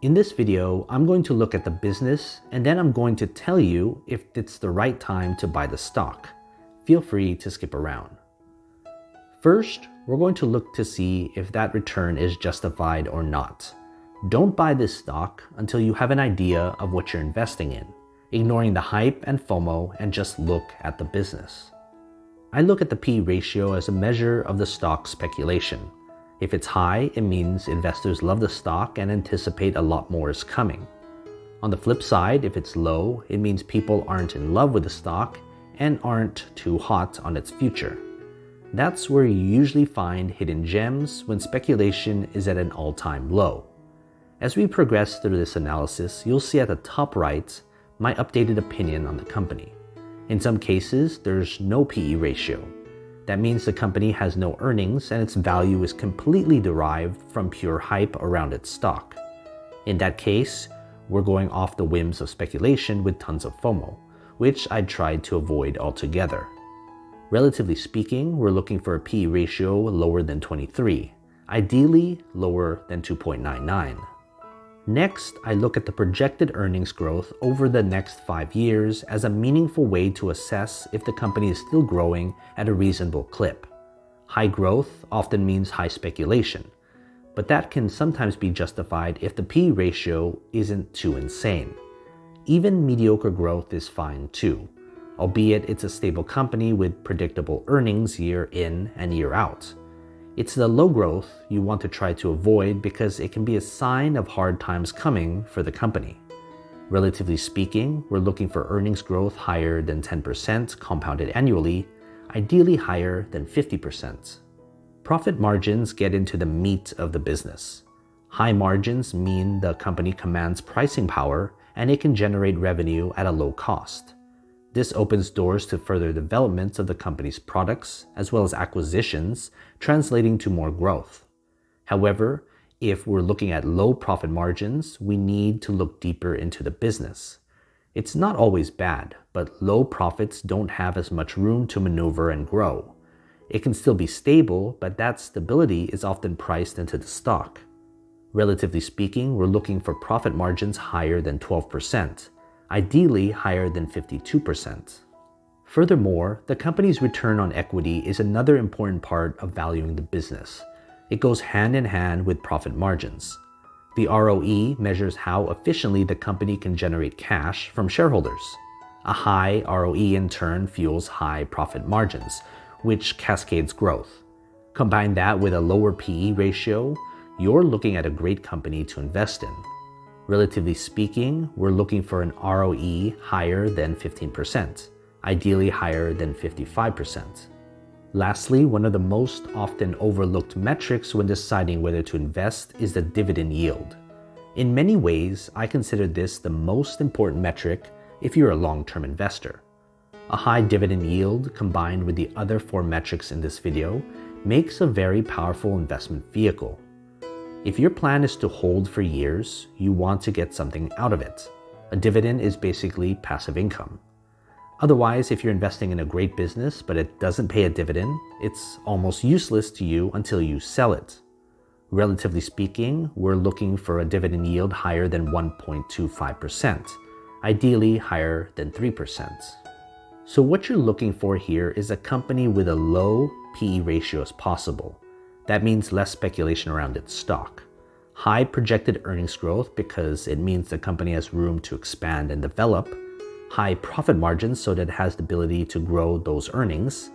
In this video, I'm going to look at the business and then I'm going to tell you if it's the right time to buy the stock. Feel free to skip around. First, we're going to look to see if that return is justified or not. Don't buy this stock until you have an idea of what you're investing in, ignoring the hype and FOMO and just look at the business. I look at the P/E ratio as a measure of the stock speculation. If it's high, it means investors love the stock and anticipate a lot more is coming. On the flip side, if it's low, it means people aren't in love with the stock and aren't too hot on its future. That's where you usually find hidden gems when speculation is at an all-time low. As we progress through this analysis, you'll see at the top right my updated opinion on the company. In some cases, there's no P/E ratio. That means the company has no earnings and its value is completely derived from pure hype around its stock. In that case, we're going off the whims of speculation with tons of FOMO, which I'd tried to avoid altogether. Relatively speaking, we're looking for a P/E ratio lower than 23, ideally lower than 2.99. Next, I look at the projected earnings growth over the next 5 years as a meaningful way to assess if the company is still growing at a reasonable clip. High growth often means high speculation, but that can sometimes be justified if the P/E ratio isn't too insane. Even mediocre growth is fine too, albeit it's a stable company with predictable earnings year in and year out. It's the low growth you want to try to avoid because it can be a sign of hard times coming for the company. Relatively speaking, we're looking for earnings growth higher than 10% compounded annually, ideally higher than 50%. Profit margins get into the meat of the business. High margins mean the company commands pricing power and it can generate revenue at a low cost. This opens doors to further development of the company's products, as well as acquisitions, translating to more growth. However, if we're looking at low profit margins, we need to look deeper into the business. It's not always bad, but low profits don't have as much room to maneuver and grow. It can still be stable, but that stability is often priced into the stock. Relatively speaking, we're looking for profit margins higher than 12%. Ideally higher than 52%. Furthermore, the company's return on equity is another important part of valuing the business. It goes hand in hand with profit margins. The ROE measures how efficiently the company can generate cash from shareholders. A high ROE in turn fuels high profit margins, which cascades growth. Combine that with a lower P/E ratio, you're looking at a great company to invest in. Relatively speaking, we're looking for an ROE higher than 15%, ideally higher than 55%. Lastly, one of the most often overlooked metrics when deciding whether to invest is the dividend yield. In many ways, I consider this the most important metric if you're a long-term investor. A high dividend yield combined with the other 4 metrics in this video makes a very powerful investment vehicle. If your plan is to hold for years, you want to get something out of it. A dividend is basically passive income. Otherwise, if you're investing in a great business but it doesn't pay a dividend, it's almost useless to you until you sell it. Relatively speaking, we're looking for a dividend yield higher than 1.25%, ideally higher than 3%. So what you're looking for here is a company with a low P/E ratio as possible. That means less speculation around its stock. High projected earnings growth because it means the company has room to expand and develop. High profit margins so that it has the ability to grow those earnings.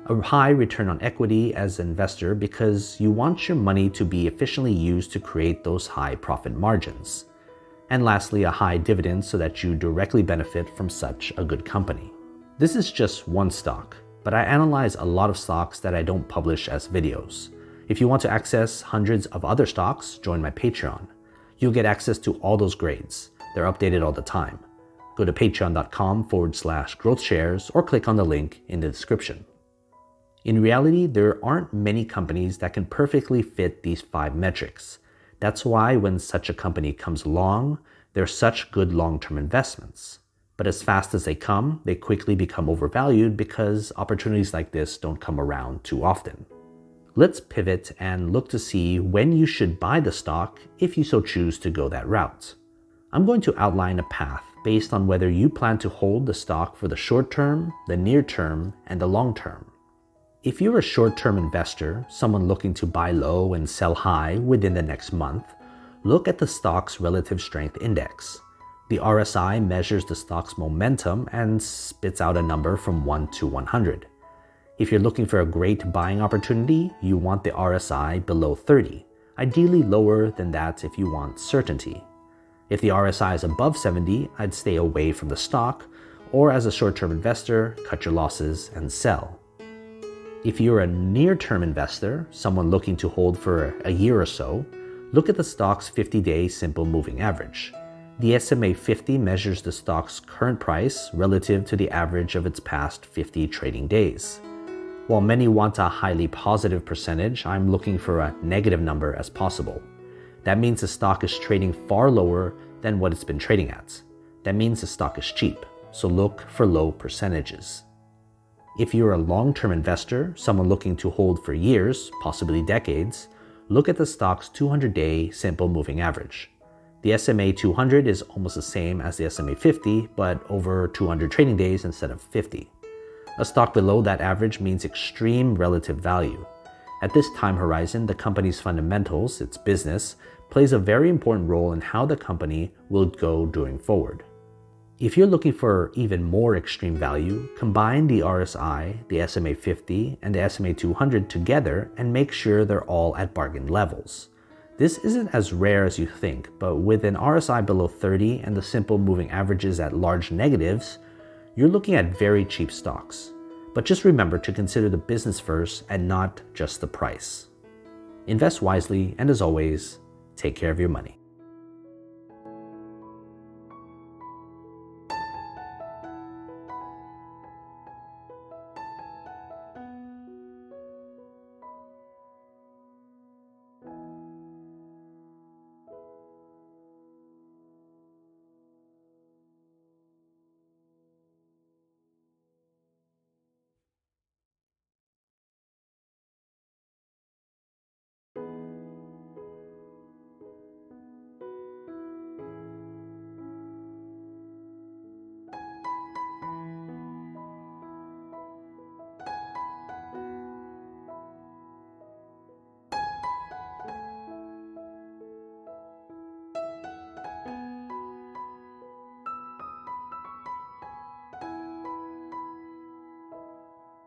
A high return on equity as an investor because you want your money to be efficiently used to create those high profit margins. And lastly, a high dividend so that you directly benefit from such a good company. This is just one stock, but I analyze a lot of stocks that I don't publish as videos. If you want to access hundreds of other stocks, join my Patreon. You'll get access to all those grades. They're updated all the time. Go to patreon.com/GrowthShares or click on the link in the description. In reality, there aren't many companies that can perfectly fit these 5 metrics. That's why when such a company comes along, they're such good long-term investments. But as fast as they come, they quickly become overvalued because opportunities like this don't come around too often. Let's pivot and look to see when you should buy the stock if you so choose to go that route. I'm going to outline a path based on whether you plan to hold the stock for the short term, the near term, and the long term. If you're a short-term investor, someone looking to buy low and sell high within the next month, look at the stock's relative strength index. The RSI measures the stock's momentum and spits out a number from 1 to 100. If you're looking for a great buying opportunity, you want the RSI below 30, ideally lower than that if you want certainty. If the RSI is above 70, I'd stay away from the stock, or as a short-term investor, cut your losses and sell. If you're a near-term investor, someone looking to hold for a year or so, look at the stock's 50-day simple moving average. The SMA 50 measures the stock's current price relative to the average of its past 50 trading days. While many want a highly positive percentage, I'm looking for a negative number as possible. That means the stock is trading far lower than what it's been trading at. That means the stock is cheap, so look for low percentages. If you're a long-term investor, someone looking to hold for years, possibly decades, look at the stock's 200-day simple moving average. The SMA 200 is almost the same as the SMA 50, but over 200 trading days instead of 50. A stock below that average means extreme relative value. At this time horizon, the company's fundamentals, its business, plays a very important role in how the company will go going forward. If you're looking for even more extreme value, combine the RSI, the SMA 50, and the SMA 200 together and make sure they're all at bargain levels. This isn't as rare as you think, but with an RSI below 30 and the simple moving averages at large negatives, you're looking at very cheap stocks. But just remember to consider the business first and not just the price. Invest wisely, and as always, take care of your money.